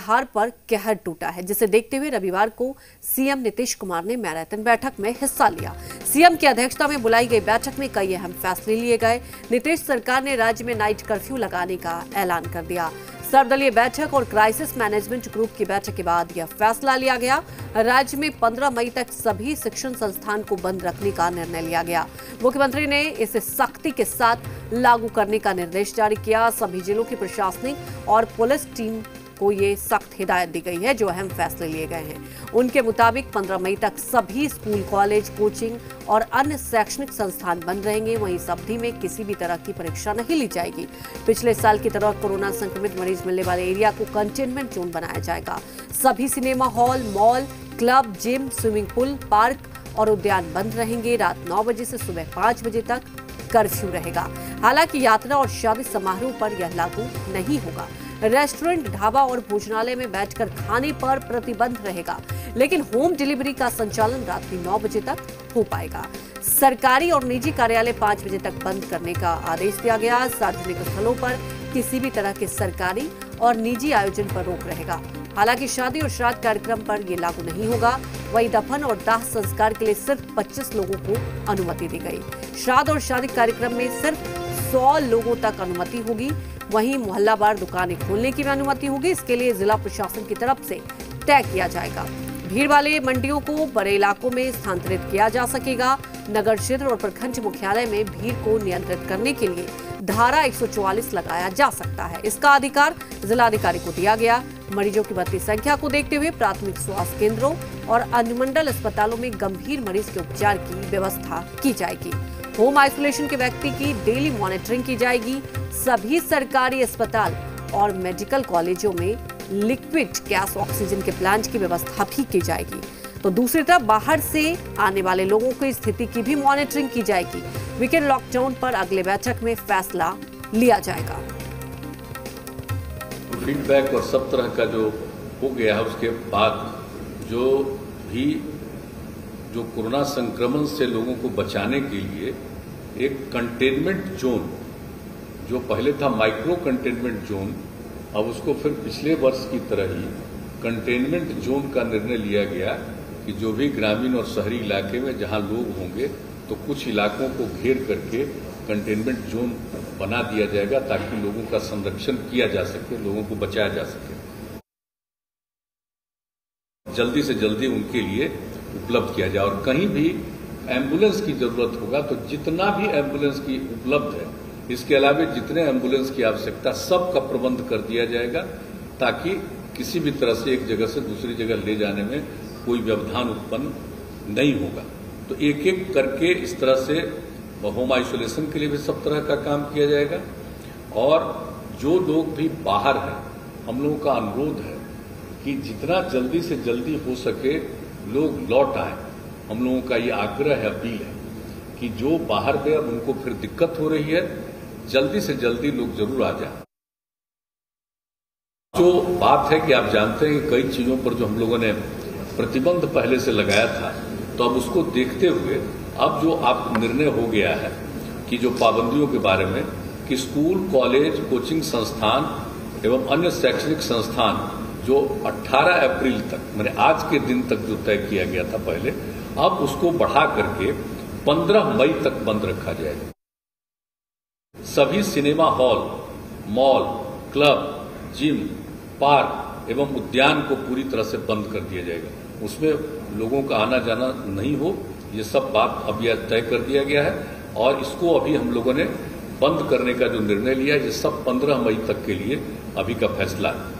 बिहार पर कहर टूटा है, जिसे देखते हुए रविवार को सीएम नीतीश कुमार ने मैराथन बैठक में हिस्सा लिया। सीएम की अध्यक्षता में बुलाई गई बैठक में कई अहम फैसले लिए गए। नीतीश सरकार ने राज्य में नाइट कर्फ्यू लगाने का ऐलान कर दिया। सर्वदलीय बैठक और क्राइसिस मैनेजमेंट ग्रुप की बैठक के बाद यह फैसला लिया गया। राज्य में 15 मई तक सभी शिक्षण संस्थान को बंद रखने का निर्णय लिया गया। मुख्यमंत्री ने इसे सख्ती के साथ लागू करने का निर्देश जारी किया। सभी जिलों की प्रशासनिक और पुलिस टीम को ये सख्त हिदायत दी गई है। जो अहम फैसले लिए गए हैं उनके मुताबिक 15 मई तक सभी स्कूल, कॉलेज, कोचिंग और अन्य शैक्षणिक संस्थान बंद रहेंगे। वहीं इस अवधि में किसी भी तरह की परीक्षा नहीं ली जाएगी। पिछले साल की तरह कोरोना संक्रमित मरीज मिलने वाले एरिया को कंटेनमेंट जोन बनाया जाएगा। सभी cinema hall, mall, club, gym, swimming pool, park और उद्यान बंद रहेंगे। रात 9 बजे से सुबह 5 बजे तक कर्फ्यू रहेगा। हालांकि यात्रा और शादी समारोह पर यह लागू नहीं होगा। रेस्टोरेंट, ढाबा और भोजनालय में बैठकर खाने पर प्रतिबंध रहेगा, लेकिन होम डिलीवरी का संचालन रात्रि 9 बजे तक हो पाएगा। सरकारी और निजी कार्यालय 5 बजे तक बंद करने का आदेश दिया गया। सार्वजनिक स्थलों पर किसी भी तरह के सरकारी और निजी आयोजन पर रोक रहेगा। हालांकि शादी और श्राद्ध कार्यक्रम पर यह लागू नहीं होगा। वहीं दफन और दाह संस्कार के लिए सिर्फ 25 लोगों को अनुमति दी गई। श्राद्ध और शादी कार्यक्रम में सिर्फ 100 लोगों तक अनुमति होगी। वहीं मोहल्लावार दुकानें खोलने की भी अनुमति होगी। इसके लिए जिला प्रशासन की तरफ से तय किया जाएगा। भीड़ वाले मंडियों को बड़े इलाकों में स्थानांतरित किया जा सकेगा। नगर क्षेत्र और प्रखंड मुख्यालय में भीड़ को नियंत्रित करने के लिए धारा 144 लगाया जा सकता है। इसका अधिकार जिलाधिकारी को दिया गया। मरीजों की बढ़ती संख्या को देखते हुए प्राथमिक स्वास्थ्य केंद्रों और अनुमंडल अस्पतालों में गंभीर मरीज के उपचार की व्यवस्था की जाएगी। होम आइसोलेशन के व्यक्ति की डेली मॉनिटरिंग की जाएगी। सभी सरकारी अस्पताल और मेडिकल कॉलेजों में लिक्विड गैस ऑक्सीजन के प्लांट की व्यवस्था भी की जाएगी। तो दूसरी तरफ बाहर से आने वाले लोगों की स्थिति की भी मॉनिटरिंग की जाएगी। वीकेंड लॉकडाउन पर अगले बैठक में फैसला लिया जाएगा। फीडबैक और सब तरह का जो हो गया है उसके बाद जो कोरोना संक्रमण से लोगों को बचाने के लिए एक कंटेनमेंट जोन, जो पहले था माइक्रो कंटेनमेंट जोन, अब उसको फिर पिछले वर्ष की तरह ही कंटेनमेंट जोन का निर्णय लिया गया कि जो भी ग्रामीण और शहरी इलाके में जहां लोग होंगे तो कुछ इलाकों को घेर करके कंटेनमेंट जोन बना दिया जाएगा ताकि लोगों का संरक्षण किया जा सके, लोगों को बचाया जा सके। जल्दी से जल्दी उनके लिए उपलब्ध किया जाए और कहीं भी एम्बुलेंस की जरूरत होगा तो जितना भी एम्बुलेंस की उपलब्ध है, इसके अलावा जितने एम्बुलेंस की आवश्यकता, सबका प्रबंध कर दिया जाएगा ताकि किसी भी तरह से एक जगह से दूसरी जगह ले जाने में कोई व्यवधान उत्पन्न नहीं होगा। तो एक एक करके इस तरह से होम आइसोलेशन के लिए भी सब तरह का काम किया जाएगा। और जो लोग भी बाहर हैं, हम लोगों का अनुरोध है कि जितना जल्दी से जल्दी हो सके लोग लौट आए। हम लोगों का ये आग्रह है, अपील है कि जो बाहर गए अब उनको फिर दिक्कत हो रही है, जल्दी से जल्दी लोग जरूर आ जाए। जो बात है कि आप जानते हैं कि कई चीजों पर जो हम लोगों ने प्रतिबंध पहले से लगाया था, तो अब उसको देखते हुए अब जो आप निर्णय हो गया है कि जो पाबंदियों के बारे में कि स्कूल, कॉलेज, कोचिंग संस्थान एवं अन्य शैक्षणिक संस्थान जो 18 अप्रैल तक, मैंने आज के दिन तक जो तय किया गया था पहले, अब उसको बढ़ा करके 15 मई तक बंद रखा जाएगा। सभी cinema hall, mall, club, gym, park एवं उद्यान को पूरी तरह से बंद कर दिया जाएगा। उसमें लोगों का आना जाना नहीं हो, ये सब बात अब यह तय कर दिया गया है और इसको अभी हम लोगों ने बंद करने का जो निर्णय लिया, ये सब 15 मई तक के लिए अभी का फैसला है।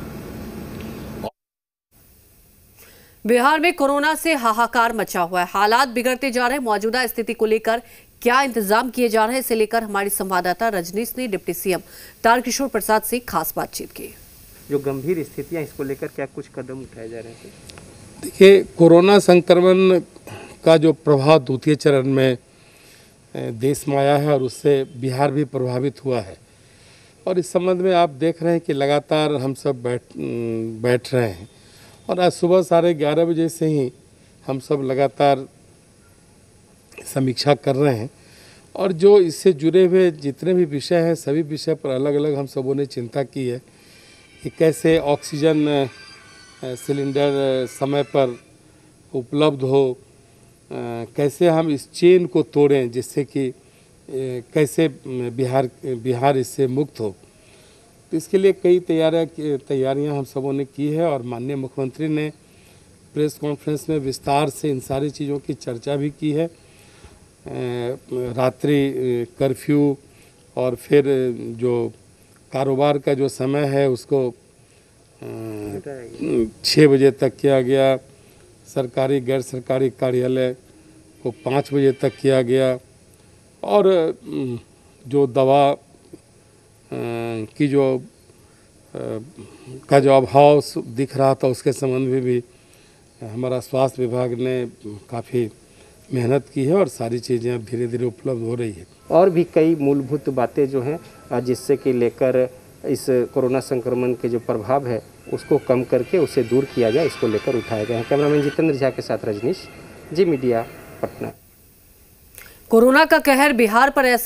बिहार में कोरोना से हाहाकार मचा हुआ है। हालात बिगड़ते जा रहे हैं। मौजूदा स्थिति को लेकर क्या इंतजाम किए जा रहे हैं, इसे लेकर हमारी संवाददाता रजनीश ने डिप्टी सीएम तारकिशोर प्रसाद से खास बातचीत की। जो गंभीर स्थितियां, इसको लेकर क्या कुछ कदम उठाए जा रहे हैं? देखिए, कोरोना संक्रमण का जो प्रभाव द्वितीय चरण में देश में आया है और उससे बिहार भी प्रभावित हुआ है। और इस संबंध में आप देख रहे हैं कि लगातार हम सब बैठ रहे हैं और आज सुबह 11:30 बजे से ही हम सब लगातार समीक्षा कर रहे हैं और जो इससे जुड़े हुए जितने भी विषय हैं, सभी विषय पर अलग अलग हम सबों ने चिंता की है कि कैसे ऑक्सीजन सिलेंडर समय पर उपलब्ध हो, कैसे हम इस चेन को तोड़ें जिससे कि कैसे बिहार इससे मुक्त हो। तो इसके लिए कई तैयारियां हम सबों ने की है और माननीय मुख्यमंत्री ने प्रेस कॉन्फ्रेंस में विस्तार से इन सारी चीज़ों की चर्चा भी की है। रात्रि कर्फ्यू और फिर जो कारोबार का जो समय है उसको 6 बजे तक किया गया, सरकारी गैर सरकारी कार्यालय को 5 बजे तक किया गया और जो दवा की जो अभाव दिख रहा था उसके संबंध में भी हमारा स्वास्थ्य विभाग ने काफ़ी मेहनत की है और सारी चीज़ें अब धीरे धीरे उपलब्ध हो रही है। और भी कई मूलभूत बातें जो हैं जिससे कि लेकर इस कोरोना संक्रमण के जो प्रभाव है उसको कम करके उसे दूर किया जाए, इसको लेकर उठाए गए हैं। कैमरामैन जितेंद्र झा के साथ रजनीश, जी मीडिया, पटना। कोरोना का कहर बिहार पर ऐसा